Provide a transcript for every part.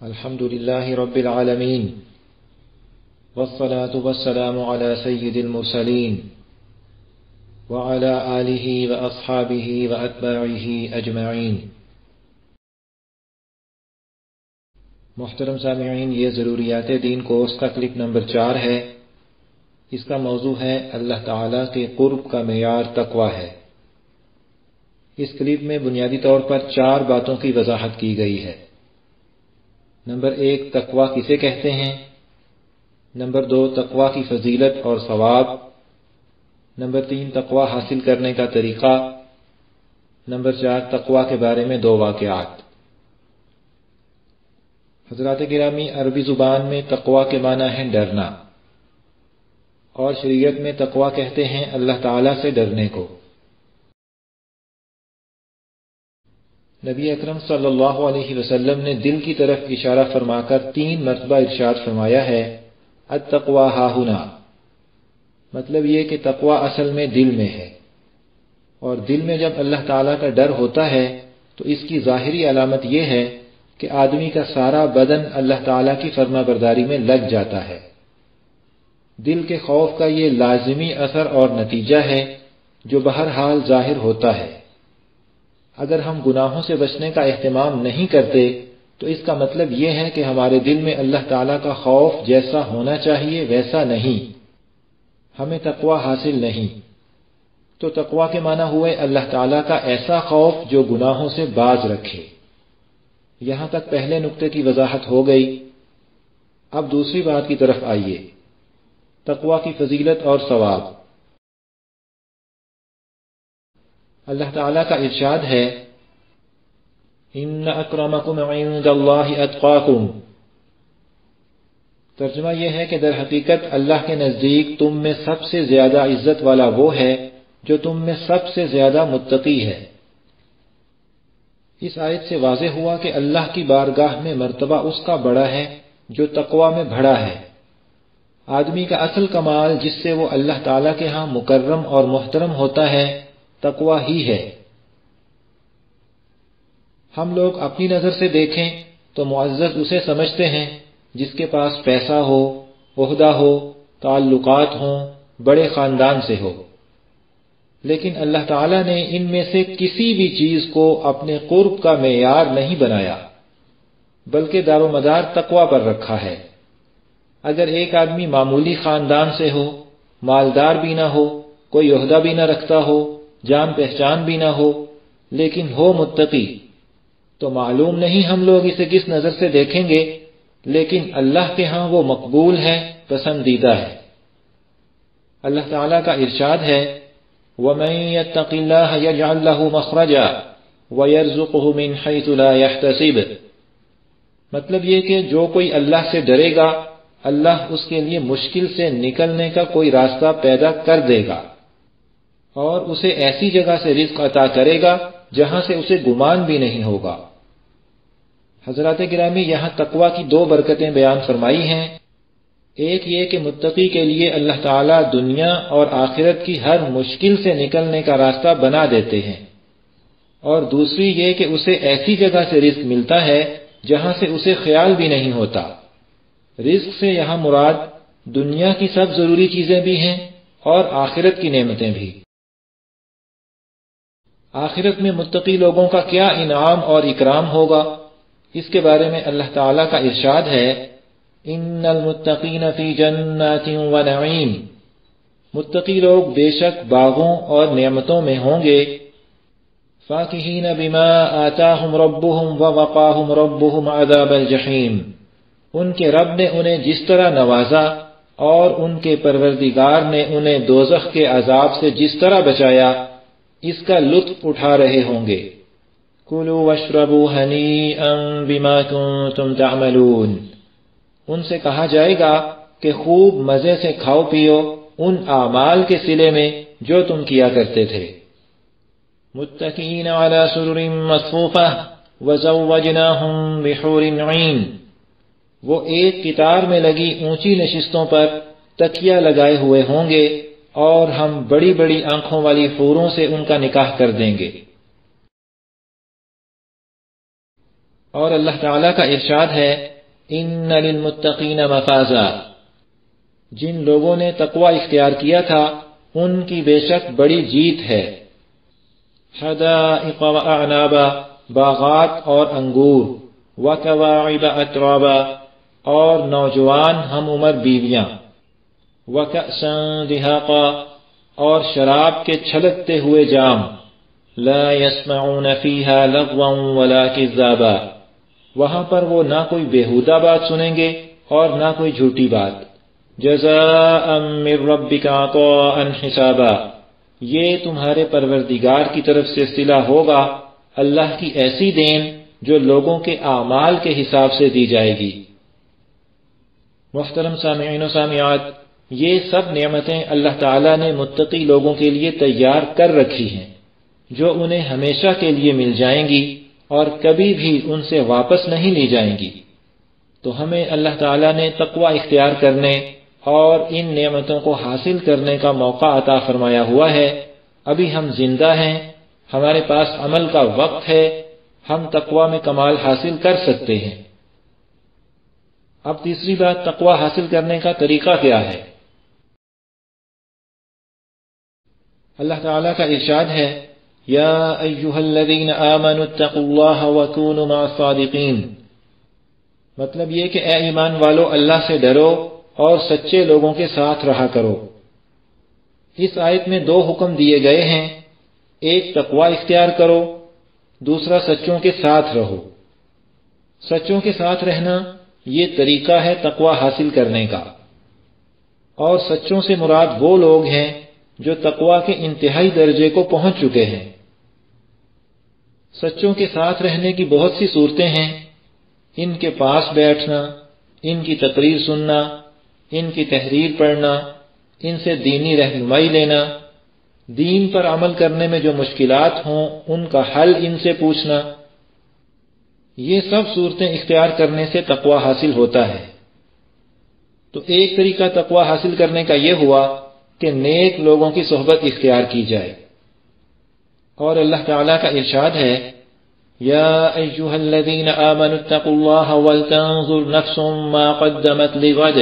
الحمد لله رب العالمين والصلاة والسلام على سيد المرسلين وعلى آله وأصحابه وأتباعه أجمعين۔ محترم سامعین، یہ ضروریات دین کورس کا کلپ نمبر 4 ہے۔ اس کا موضوع ہے اللہ تعالیٰ کے قرب کا معیار تقویٰ ہے۔ اس کلپ میں بنیادی طور پر 4 باتوں کی وضاحت کی گئی ہے۔ نمبر 1، تقویٰ کسے کہتے ہیں۔ نمبر 2، تقویٰ کی فضیلت اور ثواب۔ نمبر 3، تقویٰ حاصل کرنے کا طریقہ۔ نمبر 4، تقویٰ کے بارے میں 2 واقعات۔ حضرات گرامی، عربی زبان میں تقویٰ کے معنی ہے ڈرنا، اور شریعت میں تقویٰ کہتے ہیں اللہ تعالیٰ سے ڈرنے کو۔ نبی اکرم صلی اللہ علیہ وسلم نے دل کی طرف اشارہ فرما کر 3 مرتبہ ارشاد فرمایا ہے، التقویٰ ہاہنا۔ مطلب یہ کہ تقویٰ اصل میں دل میں ہے، اور دل میں جب اللہ تعالیٰ کا ڈر ہوتا ہے تو اس کی ظاہری علامت یہ ہے کہ آدمی کا سارا بدن اللہ تعالیٰ کی فرما برداری میں لگ جاتا ہے۔ دل کے خوف کا یہ لازمی اثر اور نتیجہ ہے جو بہرحال ظاہر ہوتا ہے۔ اگر ہم گناہوں سے بچنے کا اہتمام نہیں کرتے تو اس کا مطلب یہ ہے کہ ہمارے دل میں اللہ تعالیٰ کا خوف جیسا ہونا چاہیے ویسا نہیں، ہمیں تقویٰ حاصل نہیں۔ تو تقویٰ کے معنی ہوئے اللہ تعالیٰ کا ایسا خوف جو گناہوں سے باز رکھے۔ یہاں تک پہلے نقطے کی وضاحت ہو گئی۔ اب دوسری بات کی طرف آئیے، تقویٰ کی فضیلت اور ثواب۔ اللہ تعالیٰ کا ارشاد ہے، ان اکرمکم عند اللہ اتقاکم۔ ترجمہ یہ ہے کہ در حقیقت اللہ کے نزدیک تم میں سب سے زیادہ عزت والا وہ ہے جو تم میں سب سے زیادہ متقی ہے۔ اس آیت سے واضح ہوا کہ اللہ کی بارگاہ میں مرتبہ اس کا بڑا ہے جو تقویٰ میں بڑا ہے۔ آدمی کا اصل کمال جس سے وہ اللہ تعالیٰ کے ہاں مکرم اور محترم ہوتا ہے، تقویٰ ہی ہے۔ ہم لوگ اپنی نظر سے دیکھیں تو معزز اسے سمجھتے ہیں جس کے پاس پیسہ ہو، عہدہ ہو، تعلقات ہوں، بڑے خاندان سے ہو۔ لیکن اللہ تعالیٰ نے ان میں سے کسی بھی چیز کو اپنے قرب کا معیار نہیں بنایا، بلکہ دار و مدار تقویٰ پر رکھا ہے۔ اگر ایک آدمی معمولی خاندان سے ہو، مالدار بھی نہ ہو، کوئی عہدہ بھی نہ رکھتا ہو، جان پہچان بھی نہ ہو، لیکن ہو متقی، تو معلوم نہیں ہم لوگ اسے کس نظر سے دیکھیں گے، لیکن اللہ کے ہاں وہ مقبول ہے، پسندیدہ ہے۔ اللہ تعالیٰ کا ارشاد ہے، وَمَن يَتَّقِ اللَّهَ يَجْعَل لَّهُ مَخْرَجًا وَيَرْزُقْهُ مِنْ حَيْثُ لَا يَحْتَسِبُ۔ مطلب یہ کہ جو کوئی اللہ سے ڈرے گا، اللہ اس کے لیے مشکل سے نکلنے کا کوئی راستہ پیدا کر دے گا، اور اسے ایسی جگہ سے رزق عطا کرے گا جہاں سے اسے گمان بھی نہیں ہوگا۔ حضرات گرامی، یہاں تقویٰ کی 2 برکتیں بیان فرمائی ہیں۔ ایک یہ کہ متقی کے لیے اللہ تعالیٰ دنیا اور آخرت کی ہر مشکل سے نکلنے کا راستہ بنا دیتے ہیں، اور دوسری یہ کہ اسے ایسی جگہ سے رزق ملتا ہے جہاں سے اسے خیال بھی نہیں ہوتا۔ رزق سے یہاں مراد دنیا کی سب ضروری چیزیں بھی ہیں اور آخرت کی نعمتیں بھی۔ آخرت میں متقی لوگوں کا کیا انعام اور اکرام ہوگا، اس کے بارے میں اللہ تعالیٰ کا ارشاد ہے، ان المتقین فی جنات و نعیم۔ متقی لوگ بے شک باغوں اور نعمتوں میں ہوں گے، فاکہین بما آتاہم ربہم ووقاہم ربہم عذاب الجحیم۔ ان کے رب نے انہیں جس طرح نوازا اور ان کے پروردگار نے انہیں دوزخ کے عذاب سے جس طرح بچایا، اس کا لطف اٹھا رہے ہوں گے۔ کلوا واشربوا ہنیئا بما کنتم تعملون۔ ان سے کہا جائے گا کہ خوب مزے سے کھاؤ پیو ان اعمال کے صلے میں جو تم کیا کرتے تھے۔ متکئین علی سرر مصفوفہ وزوجناہم بحور عین۔ وہ ایک قطار میں لگی اونچی نشستوں پر تکیہ لگائے ہوئے ہوں گے، اور ہم بڑی بڑی آنکھوں والی حوروں سے ان کا نکاح کر دیں گے۔ اور اللہ تعالیٰ کا ارشاد ہے، ان للمتقین مفازا، جن لوگوں نے تقوی اختیار کیا تھا ان کی بے شک بڑی جیت ہے۔ حدائق واعنابا، باغات اور انگور، وکواعب اترابا، اور نوجوان ہم عمر بیویاں، وکأسا دہاقا، اور شراب کے چھلکتے ہوئے جام، لا يسمعون فيها لغوا ولا كذابا، وہاں پر وہ نہ کوئی بیہودہ بات سنیں گے اور نہ کوئی جھوٹی بات۔ جزاء من ربك عطاء حسابا، یہ تمہارے پروردگار کی طرف سے صلہ ہوگا اللہ کی ایسی دین جو لوگوں کے اعمال کے حساب سے دی جائے گی۔ محترم سامعین و سامعات، یہ سب نعمتیں اللہ تعالیٰ نے متقی لوگوں کے لیے تیار کر رکھی ہیں جو انہیں ہمیشہ کے لیے مل جائیں گی اور کبھی بھی ان سے واپس نہیں لی جائیں گی۔ تو ہمیں اللہ تعالیٰ نے تقوی اختیار کرنے اور ان نعمتوں کو حاصل کرنے کا موقع عطا فرمایا ہوا ہے۔ ابھی ہم زندہ ہیں، ہمارے پاس عمل کا وقت ہے، ہم تقوی میں کمال حاصل کر سکتے ہیں۔ اب تیسری بات، تقوی حاصل کرنے کا طریقہ کیا ہے؟ اللہ تعالیٰ کا ارشاد ہے، یا ایھا الذین آمنوا اتقوا اللہ وکونوا مع الصادقین، مطلب یہ کہ اے ایمان والو اللہ سے ڈرو اور سچے لوگوں کے ساتھ رہا کرو۔ اس آیت میں دو حکم دیے گئے ہیں، ایک تقوی اختیار کرو، دوسرا سچوں کے ساتھ رہو۔ سچوں کے ساتھ رہنا یہ طریقہ ہے تقوی حاصل کرنے کا، اور سچوں سے مراد وہ لوگ ہیں جو تقوی کے انتہائی درجے کو پہنچ چکے ہیں۔ سچوں کے ساتھ رہنے کی بہت سی صورتیں ہیں، ان کے پاس بیٹھنا، ان کی تقریر سننا، ان کی تحریر پڑھنا، ان سے دینی رہنمائی لینا، دین پر عمل کرنے میں جو مشکلات ہوں ان کا حل ان سے پوچھنا، یہ سب صورتیں اختیار کرنے سے تقوی حاصل ہوتا ہے۔ تو ایک طریقہ تقوی حاصل کرنے کا یہ ہوا کہ نیک لوگوں کی صحبت اختیار کی جائے، اور اللہ تعالیٰ کا ارشاد ہے، یا ایھا الذین آمنوا اتقوا اللہ ولتنظر نفس ما قدمت لغد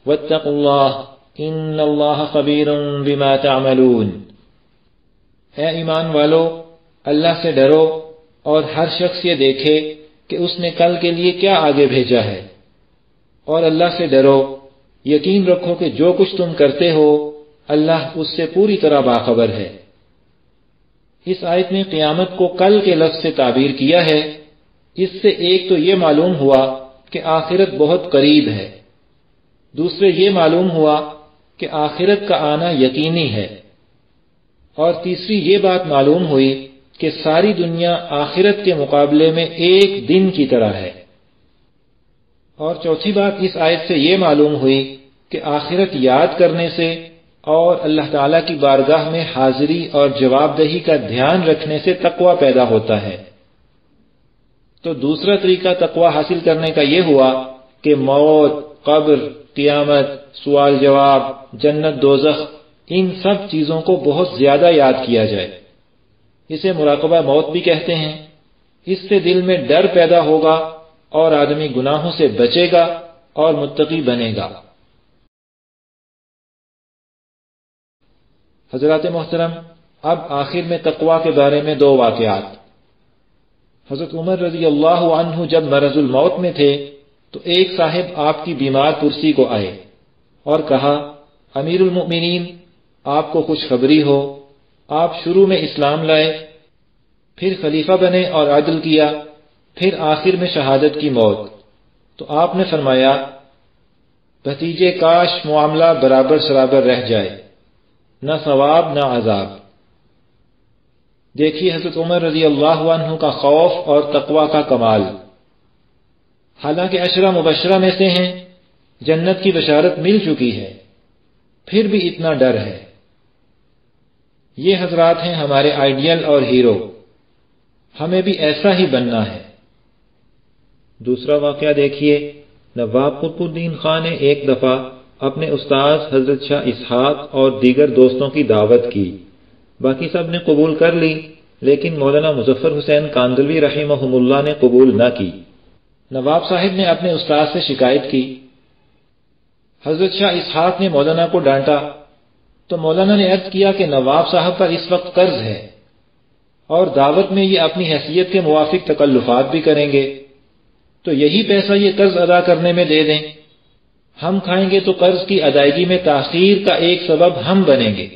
واتقوا اللہ ان اللہ خبیر بما تعملون۔ اے ایمان والو، اللہ سے ڈرو اور ہر شخص یہ دیکھے کہ اس نے کل کے لیے کیا آگے بھیجا ہے، اور اللہ سے ڈرو، یقین رکھو کہ جو کچھ تم کرتے ہو اللہ اس سے پوری طرح باخبر ہے۔ اس آیت میں قیامت کو کل کے لفظ سے تعبیر کیا ہے۔ اس سے ایک تو یہ معلوم ہوا کہ آخرت بہت قریب ہے، دوسرے یہ معلوم ہوا کہ آخرت کا آنا یقینی ہے، اور تیسری یہ بات معلوم ہوئی کہ ساری دنیا آخرت کے مقابلے میں ایک دن کی طرح ہے، اور چوتھی بات اس آیت سے یہ معلوم ہوئی کہ آخرت یاد کرنے سے اور اللہ تعالیٰ کی بارگاہ میں حاضری اور جواب دہی کا دھیان رکھنے سے تقوی پیدا ہوتا ہے۔ تو دوسرا طریقہ تقوی حاصل کرنے کا یہ ہوا کہ موت، قبر، قیامت، سوال جواب، جنت دوزخ، ان سب چیزوں کو بہت زیادہ یاد کیا جائے۔ اسے مراقبہ موت بھی کہتے ہیں۔ اس سے دل میں ڈر پیدا ہوگا اور آدمی گناہوں سے بچے گا اور متقی بنے گا۔ حضرات محترم، اب آخر میں تقوی کے بارے میں دو واقعات۔ حضرت عمر رضی اللہ عنہ جب مرض الموت میں تھے تو ایک صاحب آپ کی بیمار کرسی کو آئے اور کہا، امیر المؤمنین، آپ کو خوشخبری ہو، آپ شروع میں اسلام لائے، پھر خلیفہ بنے اور عدل کیا، پھر آخر میں شہادت کی موت۔ تو آپ نے فرمایا، بھتیجے کاش معاملہ برابر سرابر رہ جائے، نہ ثواب نہ عذاب۔ دیکھیے حضرت عمر رضی اللہ عنہ کا خوف اور تقوی کا کمال۔ حالانکہ عشرہ مبشرہ میں سے ہیں، جنت کی بشارت مل چکی ہے، پھر بھی اتنا ڈر ہے۔ یہ حضرات ہیں ہمارے آئیڈیل اور ہیرو، ہمیں بھی ایسا ہی بننا ہے۔ دوسرا واقعہ دیکھیے، نواب قطب الدین خان نے ایک دفعہ اپنے استاد حضرت شاہ اسحاق اور دیگر دوستوں کی دعوت کی، باقی سب نے قبول کر لی، لیکن مولانا مظفر حسین کاندلوی رحمہم اللہ نے قبول نہ کی۔ نواب صاحب نے اپنے استاد سے شکایت کی۔ حضرت شاہ اسحاق نے مولانا کو ڈانٹا تو مولانا نے عرض کیا کہ نواب صاحب پر اس وقت قرض ہے اور دعوت میں یہ اپنی حیثیت کے موافق تکلفات بھی کریں گے، تو یہی پیسہ یہ قرض ادا کرنے میں دے دیں، ہم کھائیں گے تو قرض کی ادائیگی میں تاخیر کا ایک سبب ہم بنیں گے۔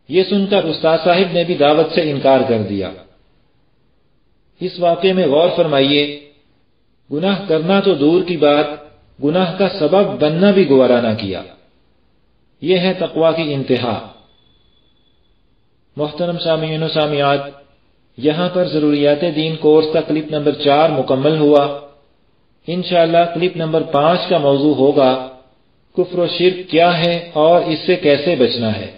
یہ سن کر استاد صاحب نے بھی دعوت سے انکار کر دیا۔ اس واقعے میں غور فرمائیے، گناہ کرنا تو دور کی بات، گناہ کا سبب بننا بھی گوارا نہ کیا۔ یہ ہے تقویٰ کی انتہا۔ محترم سامعین و سامعات، یہاں پر ضروریات دین کورس کا کلپ نمبر 4 مکمل ہوا۔ انشاءاللہ کلپ نمبر 5 کا موضوع ہوگا کفر و شرک کیا ہے اور اس سے کیسے بچنا ہے۔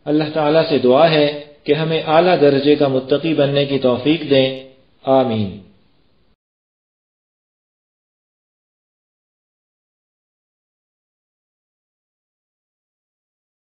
اللہ تعالیٰ سے دعا ہے کہ ہمیں اعلیٰ درجے کا متقی بننے کی توفیق دیں، آمین۔